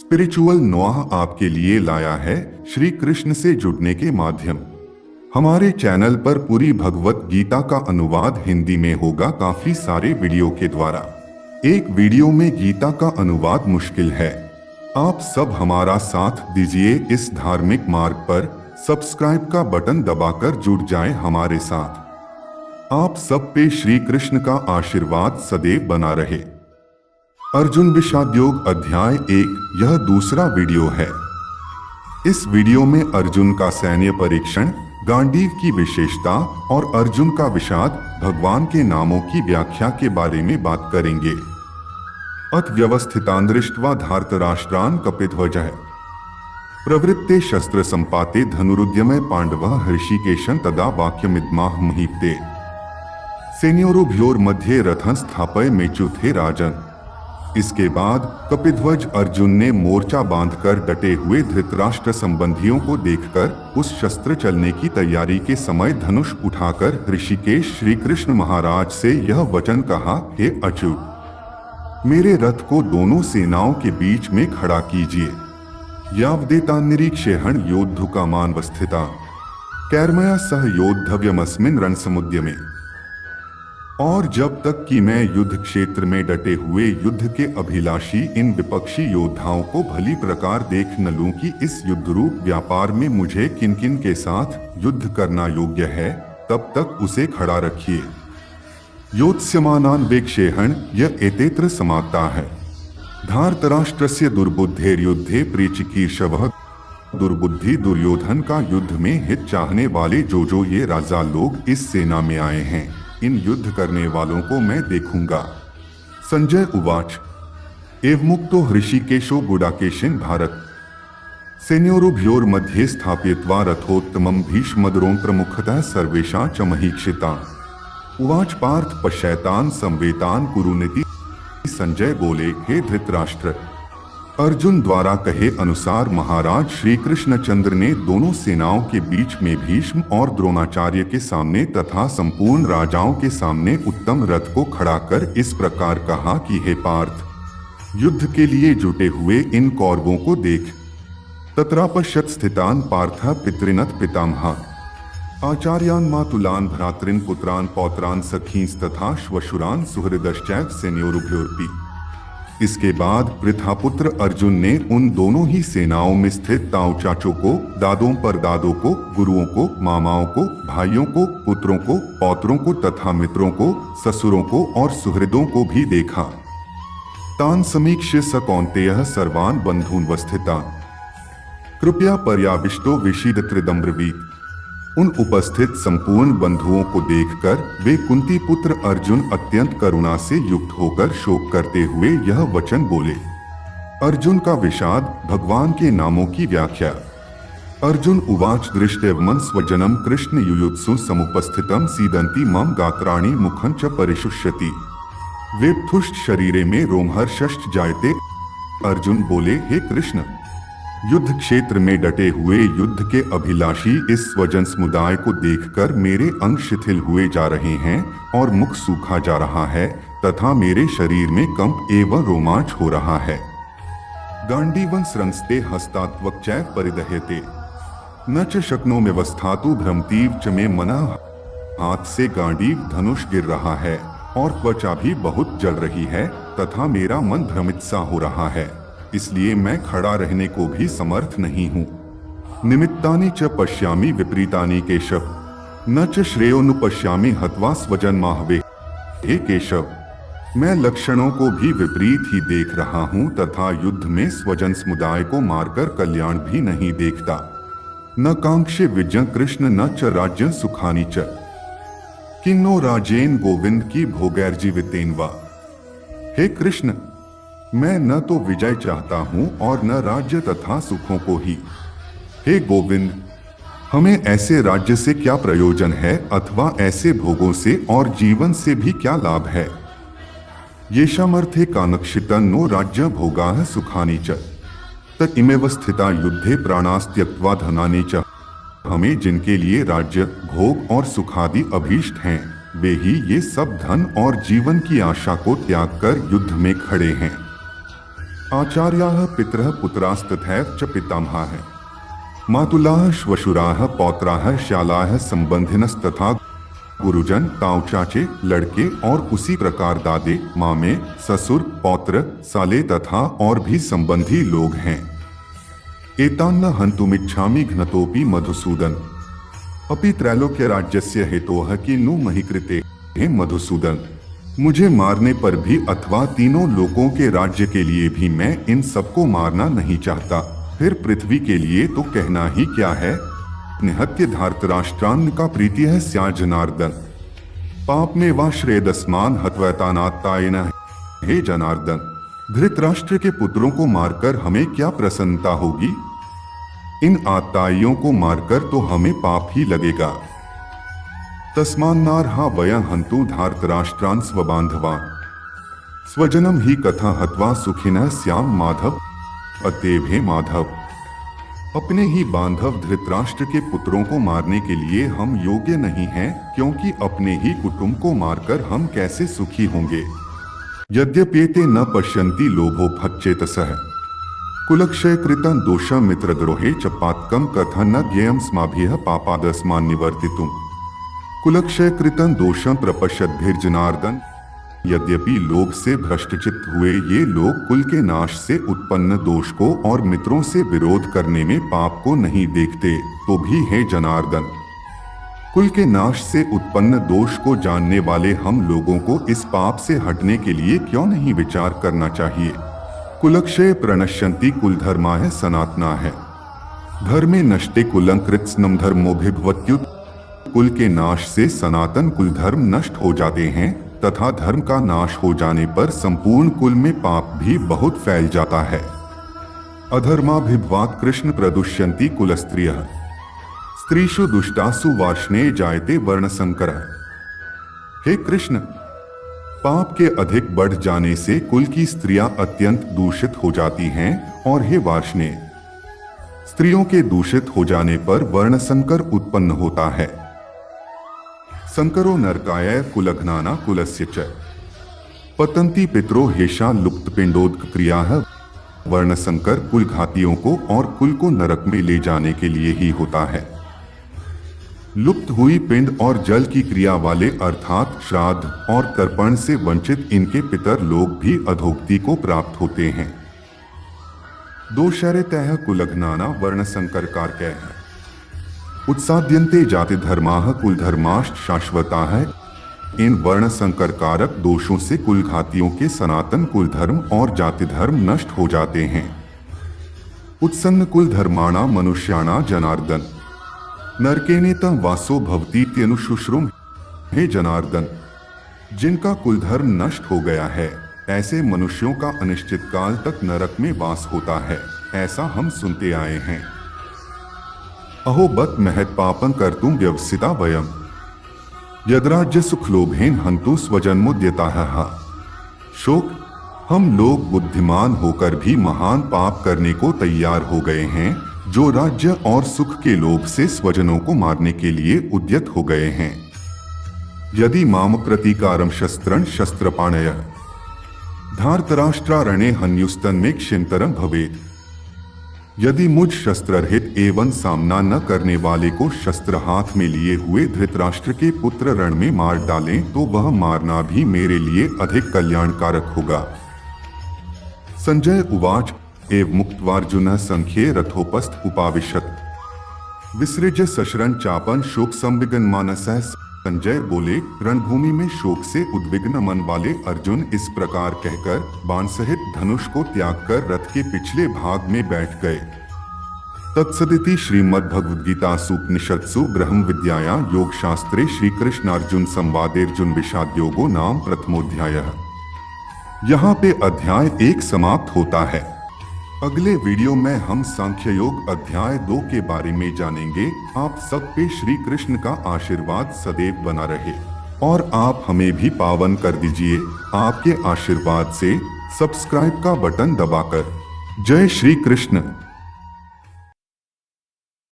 Spiritual Noh आपके लिए लाया है श्री कृष्ण से जुड़ने के माध्यम। हमारे चैनल पर पूरी भगवत गीता का अनुवाद हिंदी में होगा काफी सारे वीडियो के द्वारा। एक वीडियो में गीता का अनुवाद मुश्किल है। आप सब हमारा साथ दीजिए इस धार्मिक मार्ग पर। सब्सक्राइब का बटन दबाकर जुड़ जाएं हमारे साथ। आप सब पे श्री कृष्ण का आशीर्वाद सदैव बना रहे। अर्जुन विषाद योग अध्याय 1 यह दूसरा वीडियो है। इस वीडियो में अर्जुन का सैन्य परीक्षण, गांडीव की विशेषता और अर्जुन का विषाद, भगवान के नामों की व्याख्या के बारे में बात करेंगे। अथ व्यवस्थितान् दृष्ट्वा धार्तराष्ट्रान् कपिध्वजः प्रवृत्ते शस्त्र संपाते धनुरुद्यमे पांडवः हृषीकेशं तदा वाक्यमिदमाह महीपते सेनयोरुभयोर्मध्ये रथं स्थापय मेचुथे राजन्। इसके बाद कपिध्वज अर्जुन ने मोर्चा बांधकर डटे हुए धृतराष्ट्र संबंधियों को देखकर उस शस्त्र चलने की तैयारी के समय धनुष उठाकर ऋषिकेश श्री कृष्ण महाराज से यह वचन कहा, हे अच्युत, मेरे रथ को दोनों सेनाओं के बीच में खड़ा कीजिए। यावदेतान्निरीक्षेहं योद्धुकामानवस्थिता कैर्मया सह योद्धव्यमस्मिन् रणसमुद्यमे। और जब तक कि मैं युद्ध क्षेत्र में डटे हुए युद्ध के अभिलाषी इन विपक्षी योद्धाओं को भली प्रकार देख न लूं कि इस युद्ध रूप व्यापार में मुझे किन किन के साथ युद्ध करना योग्य है, तब तक उसे खड़ा रखिए। योत्स्यमानान् वेक्षेहं य एतेत्र समाप्ता है। धार्तराष्ट्रस्य दुर्बुद्धेर्युद्धे प्रेचिकीर्षवः। दुर्बुद्धि दुर्योधन का युद्ध में हित चाहने वाले जो ये राजा लोग इस सेना में आए हैं, इन युद्ध करने वालों को मैं देखूंगा। संजय उवाच एवमुक्तो हृषीकेशो गुडाकेशिन् भारत सेनयोरुभयोर्मध्ये स्थापयित्वा रथोत्तमं भीष्मद्रोणप्रमुखतः सर्वेषां च महीक्षिता। उवाच पार्थ पश्यैतान् संवेतान् कुरुनिति। संजय बोले, हे धृतराष्ट्र, अर्जुन द्वारा कहे अनुसार महाराज श्री कृष्णचंद्र ने दोनों सेनाओं के बीच में भीष्म और द्रोणाचार्य के सामने तथा संपूर्ण राजाओं के सामने उत्तम रथ को खड़ा कर इस प्रकार कहा कि हे पार्थ, युद्ध के लिए जुटे हुए इन कौरवों को देख। तत्रापश्यत् स्थितान् पार्थः पितृनथ पितामहा आचार्यान् मातुलान् भ्रातॄन् पुत्रान् पौत्रान् सखींस्तथा श्वशुरान् सुहृदश्चैव सेनयोरुभयोरपि। इसके बाद पृथापुत्र अर्जुन ने उन दोनों ही सेनाओं में स्थित ताऊ चाचों को, दादों परदादों को, गुरुओं को, मामाओं को, भाइयों को, पुत्रों को, पौत्रों को तथा मित्रों को, ससुरों को और सुहृदों को भी देखा। तान् समीक्ष्य स कौन्तेयः सर्वान् बन्धून् वस्थितान् कृपया पर्याविष्टो विषीदत्रिदम्ब्रवीत्। उन उपस्थित संपूर्ण बंधुओं को देखकर वे कुंती पुत्र अर्जुन अत्यंत करुणा से युक्त होकर शोक करते हुए यह वचन बोले। अर्जुन का विषाद, भगवान के नामों की व्याख्या। अर्जुन उवाच दृष्ट्वा स्वजनम कृष्ण युयुत्सु समुपस्थितम सीदंती मम गात्राणि मुखं च परिशुष्यति वेप्थुष्ट शरीरे में रोमहर्षश्च जायते। अर्जुन बोले, हे कृष्ण, युद्ध क्षेत्र में डटे हुए युद्ध के अभिलाषी इस स्वजन समुदाय को देखकर मेरे अंग शिथिल हुए जा रहे हैं और मुख सूखा जा रहा है तथा मेरे शरीर में कंप एवं रोमांच हो रहा है। गांडीवं स्रंस्ते हस्तात्वक चैव परिदह्यते न च शक्नोम्यवस्थातु भ्रमतीव च मे मनः। हाथ से गांडीव धनुष गिर रहा है और त्वचा भी बहुत जल रही है तथा मेरा मन भ्रमित सा हो रहा है, इसलिए मैं खड़ा रहने को भी समर्थ नहीं हूँ। निमित्तानि च पश्यामि विपरीतानि केशव न च श्रेयोनुपश्यामि हत्वा स्वजन्माहवे। हे केशव, मैं लक्षणों को भी विपरीत ही देख रहा हूँ तथा युद्ध में स्वजन समुदाय को मारकर कल्याण भी नहीं देखता। न कांक्षे विजय कृष्ण न च राज्य सुखानि च किन्नो राजेन गोविंद की भोगैर्जीवितेन वा। हे कृष्ण, मैं न तो विजय चाहता हूँ और न राज्य तथा सुखों को ही। हे गोविंद, हमें ऐसे राज्य से क्या प्रयोजन है अथवा ऐसे भोगों से और जीवन से भी क्या लाभ है। येषामर्थे कांक्षितं नो राज्य भोगाः सुखानि च तत् इमेव स्थिता युद्धे प्राणास्त्यक्त्वा धनानि च। हमें जिनके लिए राज्य, भोग और सुखादि अभीष्ट हैं, वे ही ये सब धन और जीवन की आशा को त्याग कर युद्ध में खड़े हैं। आचार्याः पितरः पुत्रास्तथैव च पितामहाः मातुलाः श्वशुराः पौत्राः श्यालाः संबंधिनस्तथा गुरुजन ताऊ चाचे लड़के और उसी प्रकार दादे मामे ससुर पौत्र साले तथा और भी संबंधी लोग हैं। एतान्न हन्तुमिच्छामि घ्नतोपि मधुसूदन अपि त्रैलोक्य राज्यस्य हेतोः किन्नु महि कृते हे मधुसूदन, मुझे मारने पर भी अथवा तीनों लोकों के राज्य के लिए भी मैं इन सबको मारना नहीं चाहता, फिर पृथ्वी के लिए तो कहना ही क्या है। निहत्य धार्तराष्ट्रान्न का प्रीति है स्या जनार्दन, पाप में वा श्रेयदस्मान हत्वैतानात्तायेन हे जनार्दन, धृतराष्ट्र के पुत्रों को मारकर हमें क्या प्रसन्नता होगी, इन आत्ताइयों को मारकर तो हमें पाप ही लगेगा। तस्मान्नार्हा वयं हन्तु धार्तराष्ट्रान् स्वबान्धवान् स्वजनम ही कथा हत्वा सुखिनः स्याम माधव, अतएव हे माधव, अपने ही बांधव धृतराष्ट्र के पुत्रों को मारने के लिए हम योग्य नहीं हैं, क्योंकि अपने ही कुटुंब को मारकर हम कैसे सुखी होंगे। यद्यपेते न पश्यन्ति लोभो फच्चेतसः कुलक्षय कृतं दोषं मित्रद्रोहे च पातकं कथं न ज्ञेयं स्माभिः पापादस्मान् निवर्तितुम् कुलक्षय कृतं दोषं प्रपश्यद्भिर्जनार्दन, यद्यपि लोभ से भ्रष्टचित्त हुए ये लोग कुल के नाश से उत्पन्न दोष को और मित्रों से विरोध करने में पाप को नहीं देखते, तो भी हे जनार्दन, कुल के नाश से उत्पन्न दोष को जानने वाले हम लोगों को इस पाप से हटने के लिए क्यों नहीं विचार करना चाहिए। कुलक्षय प्रणश्यन्ति कुलधर्माः सनातनाः धर्मे नष्टे कुलं कृत्स्नं धर्मोऽभिभवत्युत, कुल के नाश से सनातन कुल धर्म नष्ट हो जाते हैं तथा धर्म का नाश हो जाने पर संपूर्ण कुल में पाप भी बहुत फैल जाता है। अधर्माभिभवात् कृष्ण प्रदुष्यन्ति कुलस्त्रियः स्त्रीषु दुष्टासु वार्ष्णे जायते वर्णसंकरः। हे कृष्ण, पाप के अधिक बढ़ जाने से कुल की स्त्रियां अत्यंत दूषित हो जाती हैं, और हे वार्ष्णे, स्त्रियों के दूषित हो जाने पर वर्णसंकर उत्पन्न होता है। संकरो नरकाय कुलघ्नाना कुलस्य च पतंती पितरो हेषा लुप्त पिंडोदक क्रियाः। वर्णसंकर कुल घातियों को और कुल को नरक में ले जाने के लिए ही होता है। लुप्त हुई पिंड और जल की क्रिया वाले अर्थात श्राद्ध और तर्पण से वंचित इनके पितर लोग भी अधोगति को प्राप्त होते हैं। दोषरतः कुलघ्नाना वर्णसंकर कारकः उत्साद्यन्ते जाति धर्माः कुलधर्माश्च शाश्वताः। इन वर्ण संकर कारक दोषों से कुल घातियों के सनातन कुल धर्म और जाति धर्म नष्ट हो जाते हैं। उत्सन्न कुल धर्माणा मनुष्याणा जनार्दन नरकेनेतं वासो भवतीत्यनुशुश्रुम। हे जनार्दन, जिनका कुल धर्म नष्ट हो गया है ऐसे मनुष्यों का अनिश्चित काल तक नरक में वास होता है, ऐसा हम सुनते आए हैं। अहो बत महत् पापं कर्तुं व्यवसिता वयम् यद्राज्य सुखलोभेन हन्तु स्वजन्मोद्यताः। शोक, हम लोग बुद्धिमान होकर भी महान पाप करने को तैयार हो गए हैं, जो राज्य और सुख के लोभ से स्वजनों को मारने के लिए उद्यत हो गए हैं। यदि माम प्रतीकारं शस्त्रं शस्त्रपाणयः धार्तराष्ट्रारणे हन्युस्तन में क्षिंतरम भवेत्। यदि मुझ शस्त्ररहित एवं सामना न करने वाले को शस्त्र हाथ में लिए हुए धृतराष्ट्र के पुत्र रण में मार डालें तो वह मारना भी मेरे लिए अधिक कल्याणकारक होगा। संजय उवाच एव मुक्त्वार्जुनः संख्ये रथोपस्थ उपाविशत् विसृज्य सशरं चापन शोक संविघ्नमानसः। संजय बोले, रणभूमि में शोक से उद्विग्न मन वाले अर्जुन इस प्रकार कहकर बाण सहित धनुष को त्याग कर रथ के पिछले भाग में बैठ गए। तत्सदिति श्रीमद्भगवद्गीतासूपनिषत्सु ब्रह्म विद्यायां योग शास्त्रे श्री कृष्णार्जुन संवादेर्जुन विषाद योगो नाम प्रथमोध्यायः। यहाँ पे अध्याय 1 समाप्त होता है। अगले वीडियो में हम सांख्य योग अध्याय 2 के बारे में जानेंगे। आप सब पे श्री कृष्ण का आशीर्वाद सदैव बना रहे और आप हमें भी पावन कर दीजिए आपके आशीर्वाद से सब्सक्राइब का बटन दबाकर। जय श्री कृष्ण।